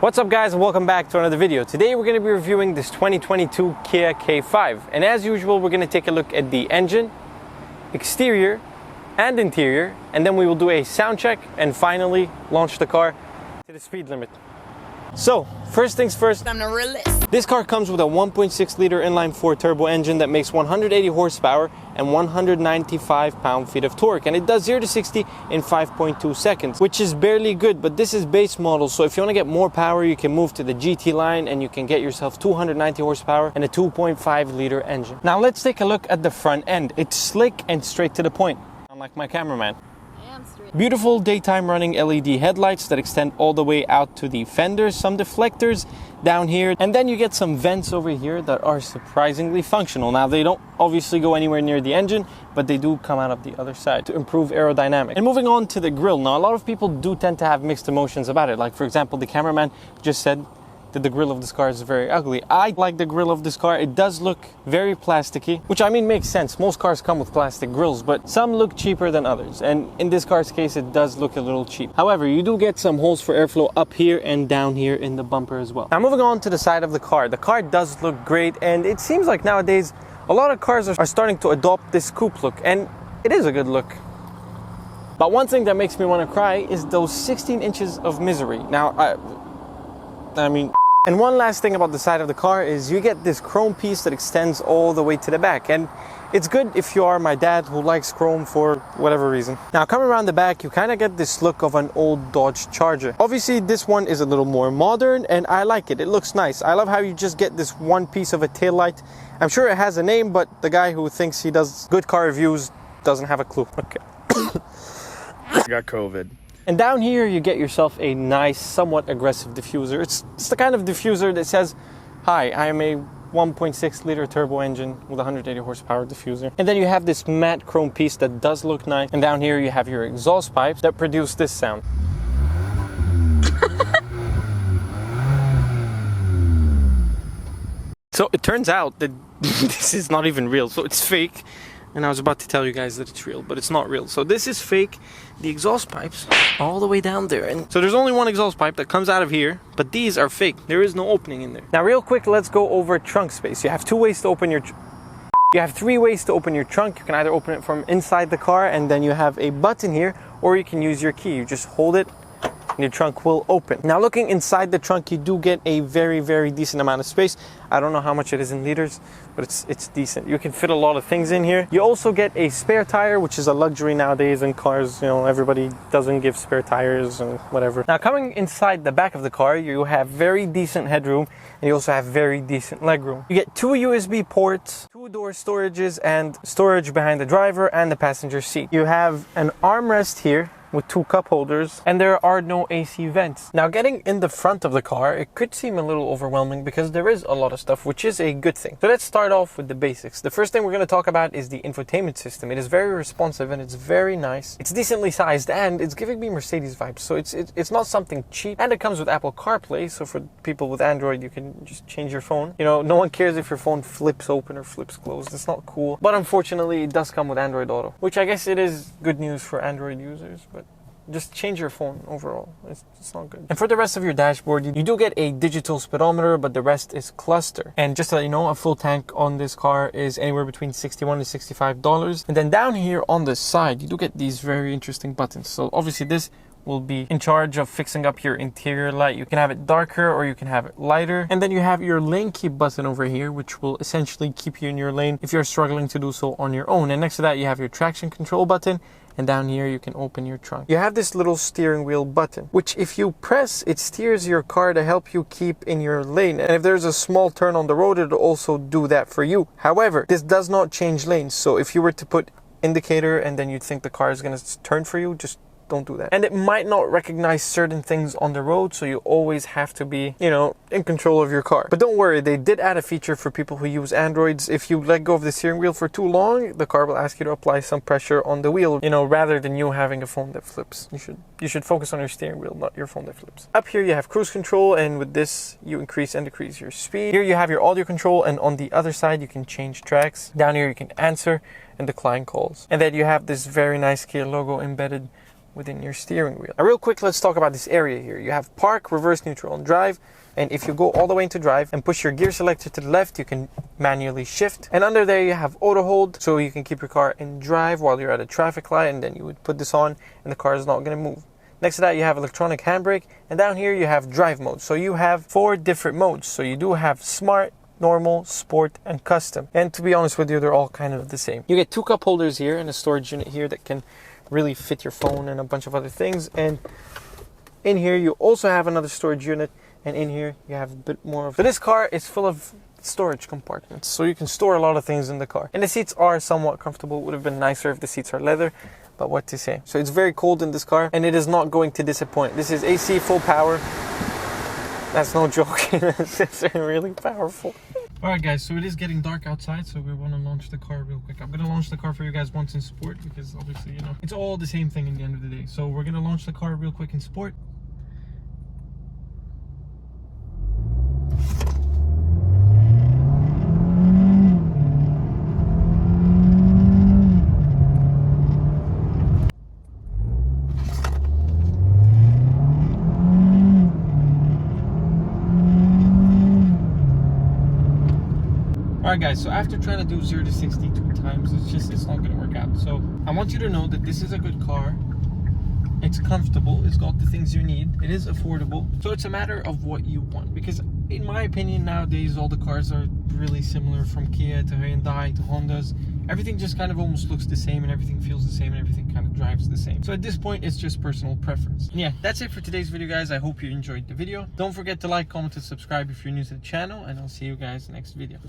What's up guys, and welcome back to another video. Today we're going to be reviewing this 2022 Kia K5, and as usual we're going to take a look at the engine, exterior and interior, and then we will do a sound check and finally launch the car to the speed limit. So first things first, I'm the realist. This car comes with a 1.6 liter inline-4 turbo engine that makes 180 horsepower and 195 pound-feet of torque, and it does 0 to 60 in 5.2 seconds, which is barely good, but this is base model, so if you want to get more power you can move to the GT line and you can get yourself 290 horsepower and a 2.5 liter engine. Now let's take a look at the front end. It's slick and straight to the point, unlike my cameraman. Beautiful daytime running LED headlights that extend all the way out to the fenders, some deflectors down here, and then you get some vents over here that are surprisingly functional. Now they don't obviously go anywhere near the engine, but they do come out of the other side to improve aerodynamics. And moving on to the grille, now a lot of people do tend to have mixed emotions about it. Like for example, the cameraman just said that the grille of this car is very ugly. I like the grille of this car. It does look very plasticky, which I mean makes sense. Most cars come with plastic grilles, but some look cheaper than others. And in this car's case, it does look a little cheap. However, you do get some holes for airflow up here and down here in the bumper as well. Now moving on to the side of the car. The car does look great, and it seems like nowadays a lot of cars are starting to adopt this coupe look, and it is a good look. But one thing that makes me want to cry is those 16 inches of misery. Now, I mean... And one last thing about the side of the car is you get this chrome piece that extends all the way to the back, and it's good if you are my dad who likes chrome for whatever reason. Now coming around the back, you kind of get this look of an old Dodge Charger. Obviously this one is a little more modern and I like it. It looks nice. I love how you just get this one piece of a taillight. I'm sure it has a name, but the guy who thinks he does good car reviews doesn't have a clue. Okay. I got COVID. And down here you get yourself a nice, somewhat aggressive diffuser. It's the kind of diffuser that says, hi, I am a 1.6 liter turbo engine with 180 horsepower diffuser. And then you have this matte chrome piece that does look nice. And down here you have your exhaust pipes that produce this sound. So it turns out that this is not even real, so it's fake. And I was about to tell you guys that it's real, but it's not real. So this is fake. The exhaust pipes all the way down there. And so there's only one exhaust pipe that comes out of here, but these are fake. There is no opening in there. Now real quick, let's go over trunk space. You have two ways to open your... You have three ways to open your trunk. You can either open it from inside the car, and then you have a button here, or you can use your key. You just hold it and your trunk will open. Now looking inside the trunk, you do get a very decent amount of space. I don't know how much it is in liters, but it's decent. You can fit a lot of things in here. You also get a spare tire, which is a luxury nowadays in cars. You know, everybody doesn't give spare tires and whatever. Now coming inside the back of the car, you have very decent headroom, and you also have very decent legroom. You get two USB ports, two door storages, and storage behind the driver and the passenger seat. You have an armrest here with two cup holders, and there are no AC vents. Now getting in the front of the car, it could seem a little overwhelming because there is a lot of stuff, which is a good thing. So let's start off with the basics. The first thing we're going to talk about is the infotainment system. It is very responsive and it's very nice. It's decently sized and it's giving me Mercedes vibes. So it's not something cheap, and it comes with Apple CarPlay. So for people with Android, you can just change your phone. You know, no one cares if your phone flips open or flips closed. It's not cool. But unfortunately, it does come with Android Auto, which I guess it is good news for Android users, but just change your phone overall. It's not good. And for the rest of your dashboard, you do get a digital speedometer, but the rest is cluster. And just to let you know, a full tank on this car is anywhere between $61 to $65. And then down here on the side, you do get these very interesting buttons. So obviously this will be in charge of fixing up your interior light. You can have it darker or you can have it lighter. And then you have your lane keep button over here, which will essentially keep you in your lane if you're struggling to do so on your own. And next to that, you have your traction control button. And down here you can open your trunk. You have this little steering wheel button, which if you press, it steers your car to help you keep in your lane. And if there's a small turn on the road, it'll also do that for you. However, this does not change lanes. So if you were to put indicator and then you'd think the car is going to turn for you, just don't do that. And it might not recognize certain things on the road, so you always have to be, you know, in control of your car. But don't worry, they did add a feature for people who use Androids. If you let go of the steering wheel for too long, the car will ask you to apply some pressure on the wheel, you know, rather than you having a phone that flips. You should focus on your steering wheel, not your phone that flips. Up here you have cruise control, and with this you increase and decrease your speed. Here you have your audio control, and on the other side you can change tracks. Down here you can answer and decline calls. And then you have this very nice Kia logo embedded within your steering wheel. Now real quick, let's talk about this area here. You have park, reverse, neutral, and drive. And if you go all the way into drive and push your gear selector to the left, you can manually shift. And under there you have auto hold, so you can keep your car in drive while you're at a traffic light, and then you would put this on and the car is not going to move. Next to that you have electronic handbrake, and down here you have drive mode. So you have 4 different modes. So you do have smart, normal, sport, and custom. And to be honest with you, they're all kind of the same. You get 2 cup holders here and a storage unit here that can really fit your phone and a bunch of other things. And in here you also have another storage unit, and in here you have a bit more of... But this car is full of storage compartments, so you can store a lot of things in the car. And the seats are somewhat comfortable. It would have been nicer if the seats are leather, but what to say. So it's very cold in this car, and it is not going to disappoint. This is AC full power. That's no joke. It's really powerful. Alright guys, so it is getting dark outside, so we want to launch the car real quick. I'm going to launch the car for you guys once in sport, because obviously, you know, it's all the same thing in the end of the day. So we're going to launch the car real quick in sport. Alright guys, so after trying to do 0 to 60 2 times, it's not going to work out. So I want you to know that this is a good car. It's comfortable, it's got the things you need, it is affordable. So it's a matter of what you want, because in my opinion nowadays all the cars are really similar, from Kia to Hyundai to Hondas. Everything just kind of almost looks the same, and everything feels the same, and everything kind of drives the same. So at this point it's just personal preference. And yeah, that's it for today's video guys. I hope you enjoyed the video. Don't forget to like, comment, and subscribe if you're new to the channel, and I'll see you guys next video.